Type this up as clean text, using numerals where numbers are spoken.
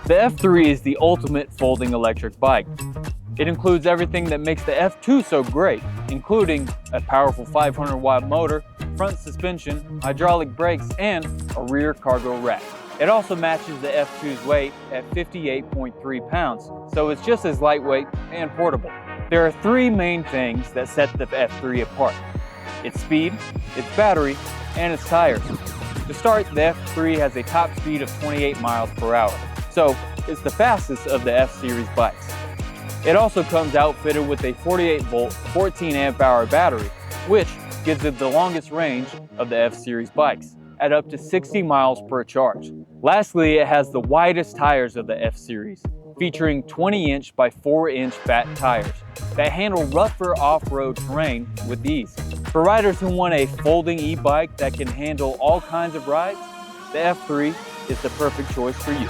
The F3 is the ultimate folding electric bike. It includes everything that makes the F2 so great, including a powerful 500-watt motor, front suspension, hydraulic brakes, and a rear cargo rack. It also matches the F2's weight at 58.3 pounds, so it's just as lightweight and portable. There are three main things that set the F3 apart: its speed, its battery, and its tires. To start, the F3 has a top speed of 28 miles per hour, so it's the fastest of the F-Series bikes. It also comes outfitted with a 48-volt, 14-amp-hour battery, which gives it the longest range of the F-Series bikes, at up to 60 miles per charge. Lastly, it has the widest tires of the F-Series, featuring 20-inch by 4-inch fat tires that handle rougher off-road terrain with ease. For riders who want a folding e-bike that can handle all kinds of rides, the F3 is the perfect choice for you.